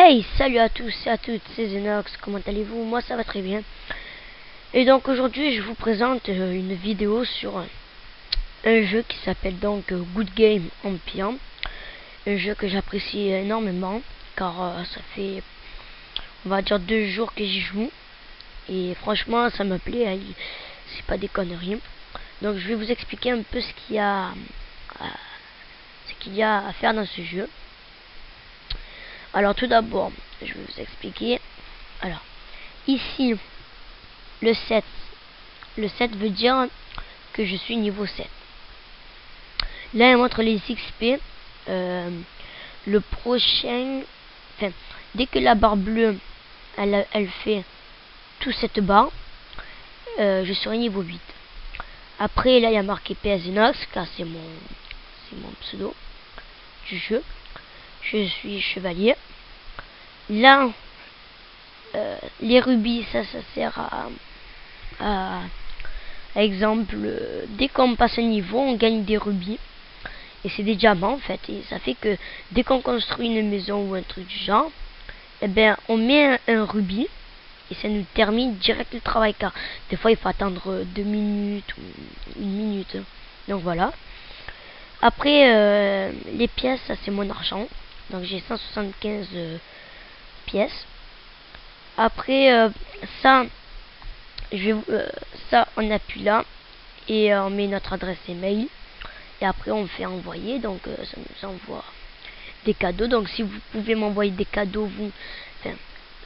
Hey, salut à tous et à toutes, c'est Zenox, comment allez-vous? Moi ça va très bien. Et donc aujourd'hui je vous présente une vidéo sur un jeu qui s'appelle donc Good Game Empire. Un jeu que j'apprécie énormément car ça fait on va dire 2 jours que j'y joue. Et franchement ça me plaît, hein, c'est pas des conneries. Donc je vais vous expliquer un peu ce qu'il y a à faire dans ce jeu. Alors tout d'abord, je vais vous expliquer. Alors, ici, le 7 veut dire que je suis niveau 7. Là, il montre les XP. Le prochain... Enfin, dès que la barre bleue, elle fait tout cette barre, je serai niveau 8. Après, là, il y a marqué PS Zenox, car c'est mon pseudo du jeu. Je suis chevalier. Là, les rubis, ça sert à exemple, dès qu'on passe un niveau, on gagne des rubis. Et c'est des diamants en fait. Et ça fait que dès qu'on construit une maison ou un truc du genre, eh ben, on met un rubis. Et ça nous termine direct le travail. Car des fois, il faut attendre 2 minutes ou 1 minute. Donc voilà. Après, les pièces, ça c'est mon argent. Donc j'ai 175 pièces. Après, ça, ça on appuie là et on met notre adresse email et après on fait envoyer. Donc ça nous envoie des cadeaux. Donc si vous pouvez m'envoyer des cadeaux, enfin,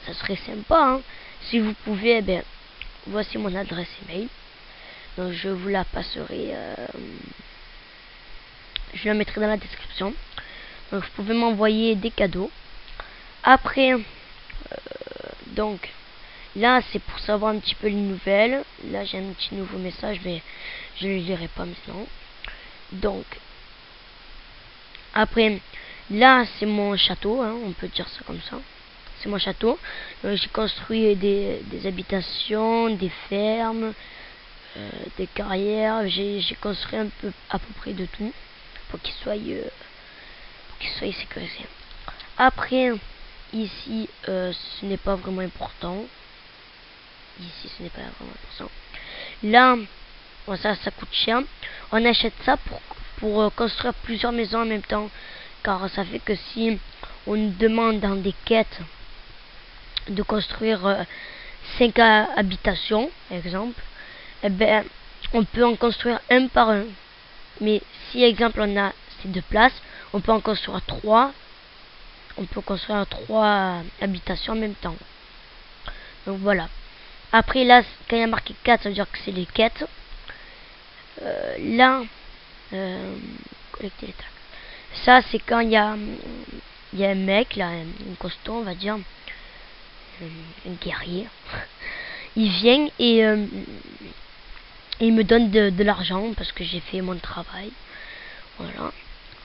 ça serait sympa, hein. Si vous pouvez, eh ben, voici mon adresse email. Donc je vous la passerai, je la mettrai dans la description. Donc vous pouvez m'envoyer des cadeaux. Après, donc là c'est pour savoir un petit peu les nouvelles. Là j'ai un petit nouveau message, mais je ne le lirai pas maintenant. Donc après, là c'est mon château, hein, on peut dire ça comme ça. C'est mon château. J'ai construit des habitations, des fermes, des carrières. J'ai construit un peu à peu près de tout pour qu'il soit sécurisé. Après, ici, ce n'est pas vraiment important. Ici, ce n'est pas vraiment important. Là, bon, ça coûte cher. On achète ça pour construire plusieurs maisons en même temps. Car ça fait que si on nous demande dans des quêtes de construire 5 habitations, par exemple, eh ben, on peut en construire un par un. Mais si, exemple, on a assez de place, on peut en construire 3. On peut construire 3 habitations en même temps. Donc voilà. Après là, quand il y a marqué 4, ça veut dire que c'est les quêtes. Là, collecter les tags. Ça, c'est quand il y a un mec, là, un costaud, on va dire, un guerrier. Il vient et il me donne de l'argent parce que j'ai fait mon travail. Voilà.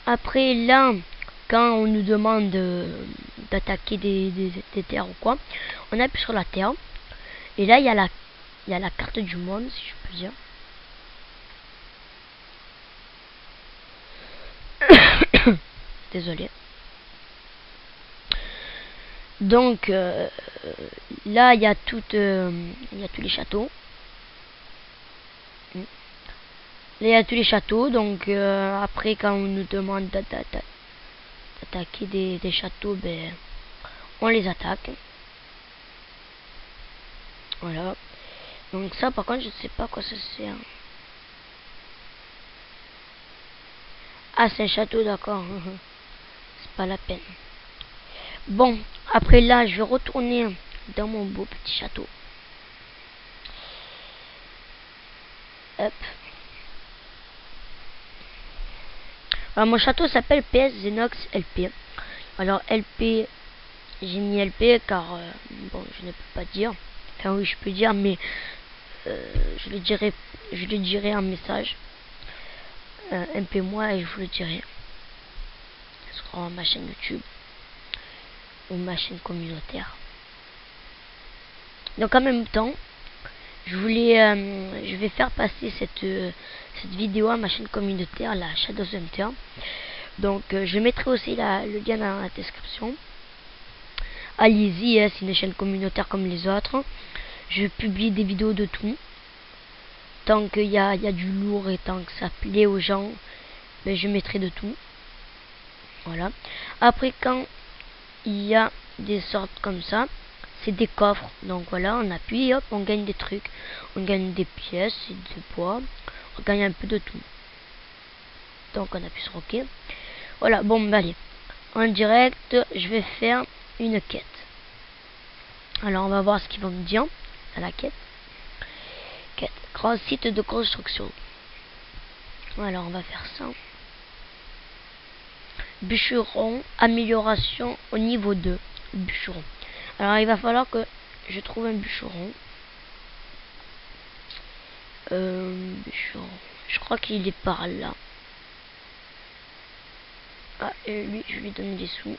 Après là, quand on nous demande d'attaquer des terres ou quoi, on appuie sur la terre. Et là, il y a la carte du monde, si je peux dire. Désolé. Donc là, il y a tous les châteaux. Là, il y a tous les châteaux. Donc après, quand on nous demande d'attaquer des châteaux, ben, on les attaque. Voilà. Donc ça, par contre, je ne sais pas à quoi ça sert. Ah, c'est un château, d'accord. C'est pas la peine. Bon, après là, je vais retourner dans mon beau petit château. Hop. Alors, mon château s'appelle PS Zenox LP. Alors, LP, j'ai mis LP car, bon, je ne peux pas dire. Enfin, oui, je peux dire, mais je le dirai en message. MP moi et je vous le dirai. Sur ma chaîne YouTube ou ma chaîne communautaire. Donc en même temps, je vais faire passer cette vidéo à ma chaîne communautaire, la Shadows Hunter. Donc je mettrai aussi le lien dans la description. allez-y, hein, c'est une chaîne communautaire comme les autres. Je publie des vidéos de tout. Tant qu'il y a du lourd et tant que ça plaît aux gens, ben, je mettrai de tout. Voilà. Après, quand il y a des sortes comme ça, c'est des coffres. Donc voilà, on appuie et hop, on gagne des trucs. On gagne des pièces et du bois. On gagne un peu de tout. Donc on appuie sur OK. Voilà, bon, ben, allez. En direct, je vais faire une quête. Alors on va voir ce qu'ils vont me dire à la quête. Quête. Grand site de construction. Alors on va faire ça. Bûcheron, amélioration au niveau 2. Bûcheron. Alors il va falloir que je trouve un bûcheron. Bûcheron. Je crois qu'il est par là. Ah, et lui, je lui donne des sous.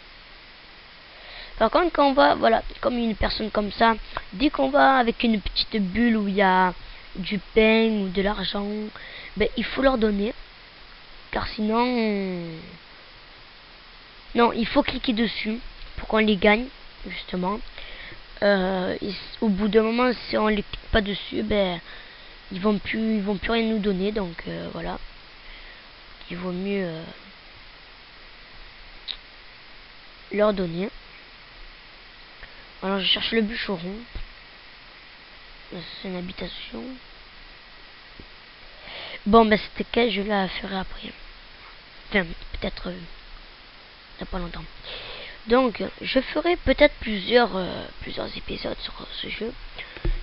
Par contre, quand on va, voilà, comme une personne comme ça, dès qu'on va avec une petite bulle où il y a du pain ou de l'argent, ben, il faut leur donner. Car sinon... Non, il faut cliquer dessus pour qu'on les gagne, justement. Au bout d'un moment, si on les clique pas dessus, ben, ils vont plus rien nous donner. Donc, voilà. Il vaut mieux leur donner. Alors je cherche le bûcheron. C'est une habitation. Bon, ben c'était quelle, je la ferai après. Enfin, peut-être dans pas longtemps. Donc, je ferai peut-être plusieurs épisodes sur ce jeu.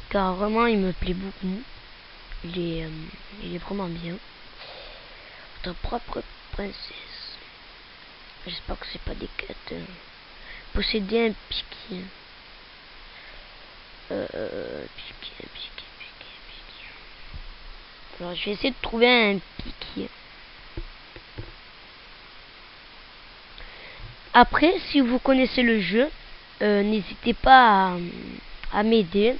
Car vraiment, il me plaît beaucoup. Il est vraiment bien. Ta propre princesse. J'espère que c'est pas des quêtes. Posséder un piquet. Piquet. Alors je vais essayer de trouver un piquet. Après, si vous connaissez le jeu, n'hésitez pas à m'aider.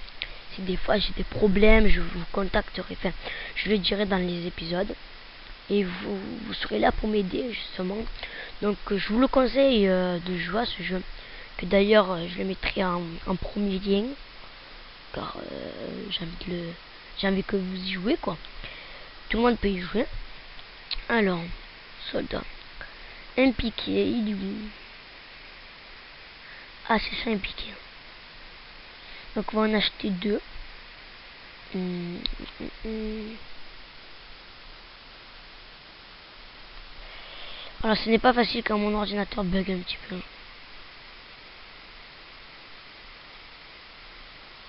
Si des fois j'ai des problèmes, je vous contacterai. Enfin, je le dirai dans les épisodes. Et vous serez là pour m'aider justement. Donc je vous le conseille de jouer à ce jeu. Que d'ailleurs je le mettrai en premier lien. Car j'ai envie que vous y jouez quoi. Tout le monde peut y jouer. Alors, soldat. Un piquet, il est où? Ah, c'est ça un piquet. Donc on va en acheter 2. Alors ce n'est pas facile quand mon ordinateur bug un petit peu.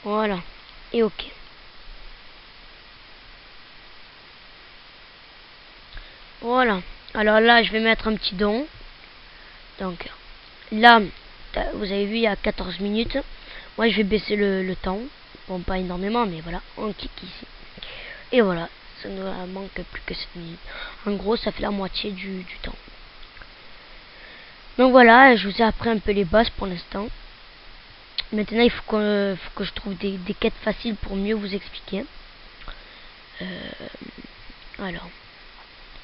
Voilà. Et OK. Voilà. Alors là, je vais mettre un petit don. Donc là, vous avez vu, il y a 14 minutes. Moi, je vais baisser le temps. Bon, pas énormément, mais voilà. On clique ici. Et voilà. Ça ne manque plus que 7 minutes. En gros, ça fait la moitié du temps. Donc voilà, je vous ai appris un peu les bases pour l'instant. Maintenant, il faut que je trouve des quêtes faciles pour mieux vous expliquer. Alors.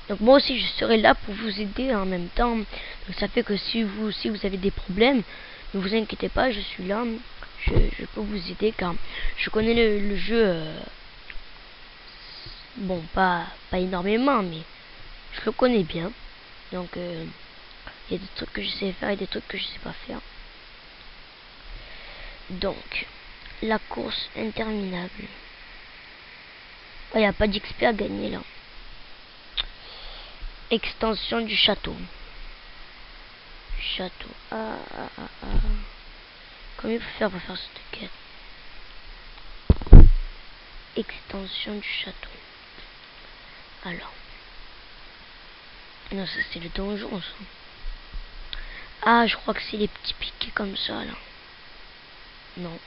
Donc moi aussi, je serai là pour vous aider en même temps. Donc ça fait que si vous avez des problèmes, ne vous inquiétez pas, je suis là. Je peux vous aider car je connais le jeu. Bon, pas énormément, mais je le connais bien. Donc, il y a des trucs que je sais faire et des trucs que je sais pas faire. Donc, la course interminable. Oh, il n'y a pas d'XP à gagner là. Extension du château. Château. Comment il faut faire pour faire cette quête? Extension du château. Alors. Non, ça c'est le donjon ça. Ah, je crois que c'est les petits piquets comme ça là. Non.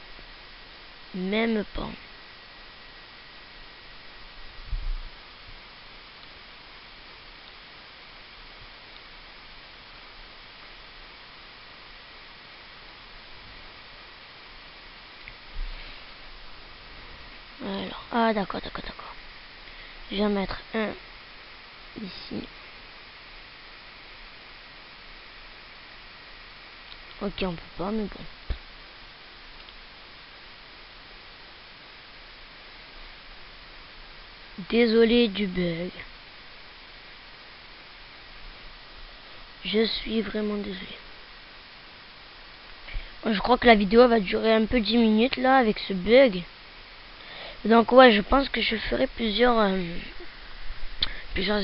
Même pas. Alors, ah d'accord. Je vais mettre un ici. Ok, on peut pas, mais bon. Désolé du bug. Je suis vraiment désolé. Je crois que la vidéo va durer un peu 10 minutes là avec ce bug. Donc ouais, je pense que je ferai plusieurs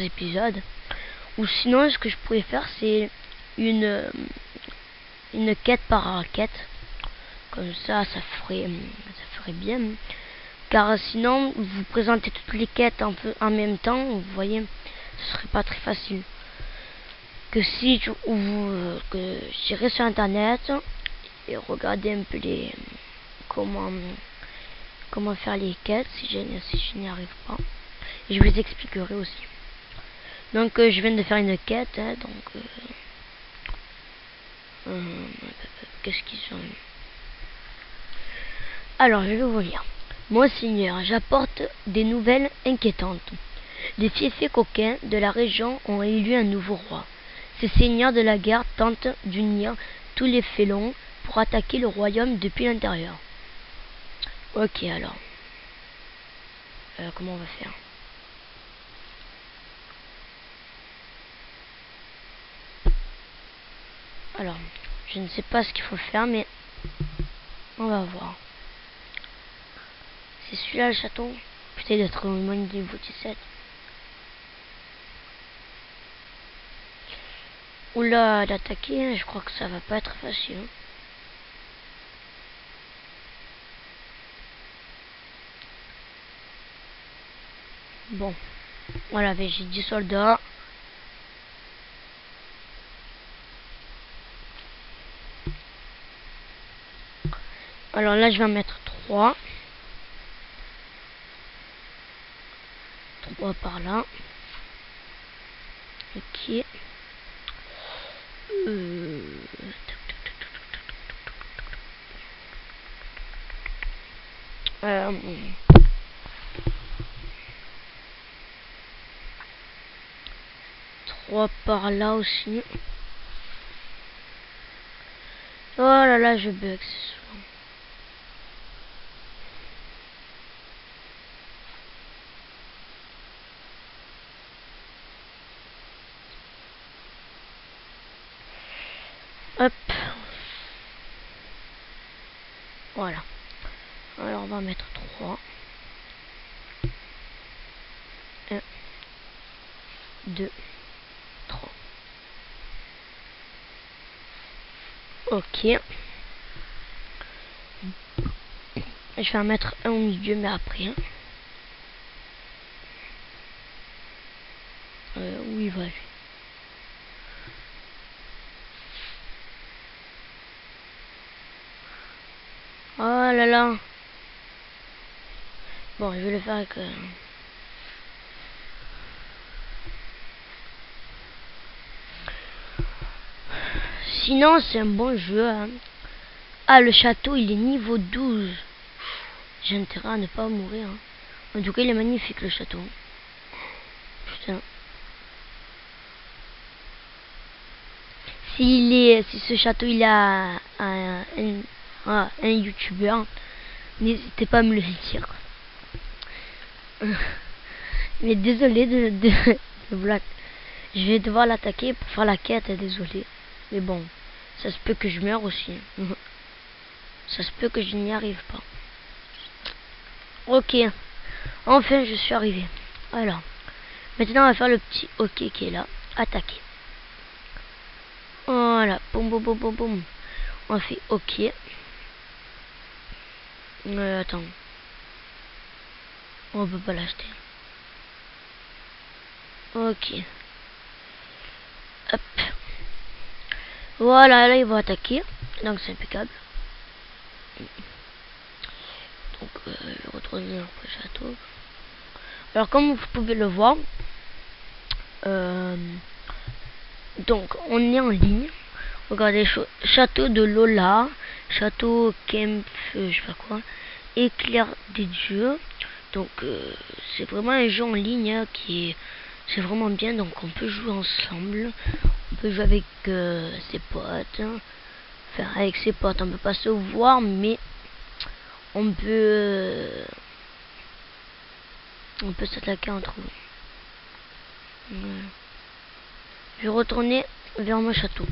épisodes. Ou sinon, ce que je pourrais faire, c'est une quête par quête. Comme ça ferait bien. Car sinon, vous présentez toutes les quêtes en même temps, vous voyez, ce serait pas très facile. Que si que j'irai sur internet et regarder un peu comment faire les quêtes si je n'y arrive pas. Et je vous expliquerai aussi. Donc je viens de faire une quête, hein, donc qu'est-ce qu'ils sont? Alors je vais vous lire. Monseigneur, j'apporte des nouvelles inquiétantes. Les fiefs coquins de la région ont élu un nouveau roi. Ces seigneurs de la guerre tentent d'unir tous les félons pour attaquer le royaume depuis l'intérieur. Ok, alors. Comment on va faire? Alors, je ne sais pas ce qu'il faut faire, mais on va voir. C'est celui-là le château? Putain, il doit être au niveau 17. Oula, d'attaquer, je crois que ça va pas être facile. Bon, voilà, j'ai 10 soldats. Alors là, je vais en mettre 3. 3 par là. Ok. Trois par là aussi. Oh là là, je bug, c'est souvent. Hop. Voilà. Alors on va mettre 3. 1, 2, 3. Ok. Je vais en mettre un au milieu, mais après. Où il va lui? Oh là là. Bon, je vais le faire avec... Sinon, c'est un bon jeu. Hein. Ah, le château, il est niveau 12. J'ai intérêt à ne pas mourir. Hein. En tout cas, il est magnifique, le château. Putain. Si ce château, il a un youtubeur, n'hésitez pas à me le dire. Mais désolé de blague. Je vais devoir l'attaquer pour faire la quête, désolé. Mais bon, ça se peut que je meure aussi. Ça se peut que je n'y arrive pas. Ok, enfin je suis arrivé. Alors, maintenant on va faire le petit ok qui est là. Attaquer. Voilà, boum boum boum boum boum. On fait ok. Attends. On peut pas l'acheter. Ok. Hop. Voilà, là ils vont attaquer. Donc c'est impeccable. Donc je vais retourner dans le château. Alors comme vous pouvez le voir, donc on est en ligne. Regardez, château de Lola, château Kempf, je sais pas quoi, éclair des dieux. Donc c'est vraiment un jeu en ligne hein, c'est vraiment bien. Donc on peut jouer ensemble, on peut jouer avec ses potes. Hein. Enfin avec ses potes, on peut pas se voir, mais on peut On peut s'attaquer entre vous. Voilà. Je vais retourner vers mon château.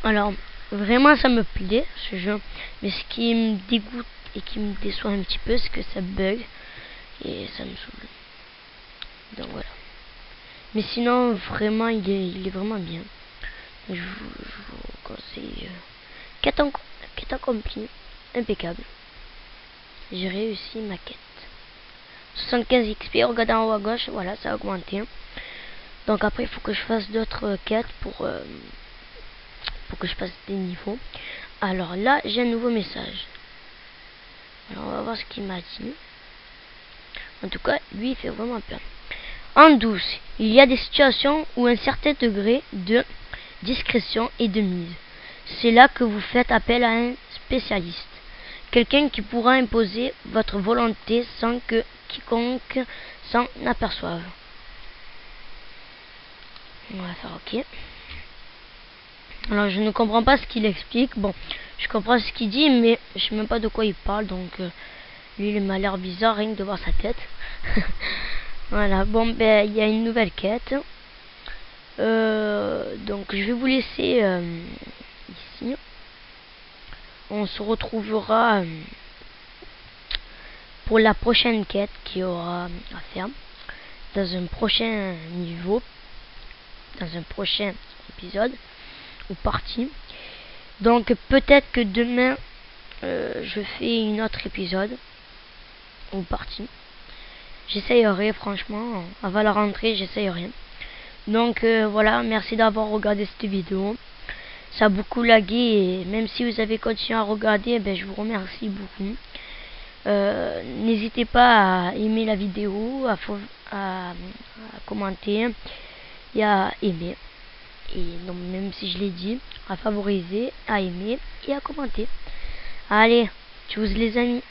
Alors, vraiment ça me plaît ce jeu. Mais ce qui me dégoûte et qui me déçoit un petit peu, c'est que ça bug. Et ça me saoule. Donc voilà. Mais sinon, vraiment, il est vraiment bien. Je vous conseille. Quête accomplie. Impeccable. J'ai réussi ma quête. 75 XP, regardez en haut à gauche, voilà, ça a augmenté. Donc après, il faut que je fasse d'autres quêtes pour que je passe des niveaux. Alors là, j'ai un nouveau message. Alors on va voir ce qu'il m'a dit. En tout cas, lui, il fait vraiment peur. En douce, il y a des situations où un certain degré de discrétion et de mise. C'est là que vous faites appel à un spécialiste. Quelqu'un qui pourra imposer votre volonté sans que quiconque s'en aperçoive. On va faire OK. Alors je ne comprends pas ce qu'il explique. Bon, je comprends ce qu'il dit, mais je sais même pas de quoi il parle. Donc lui, il m'a l'air bizarre rien que de voir sa tête. Voilà, bon, ben il y a une nouvelle quête. Donc je vais vous laisser ici. On se retrouvera pour la prochaine quête qu'il y aura à faire dans un prochain niveau, dans un prochain épisode ou partie. Donc peut-être que demain je fais une autre épisode ou partie. J'essayerai, franchement, avant la rentrée, j'essayerai. Donc voilà, merci d'avoir regardé cette vidéo. Ça a beaucoup lagué et même si vous avez continué à regarder, ben, je vous remercie beaucoup. N'hésitez pas à aimer la vidéo, à commenter et à aimer. Et donc même si je l'ai dit, à favoriser, à aimer et à commenter. Allez, tchuss les amis.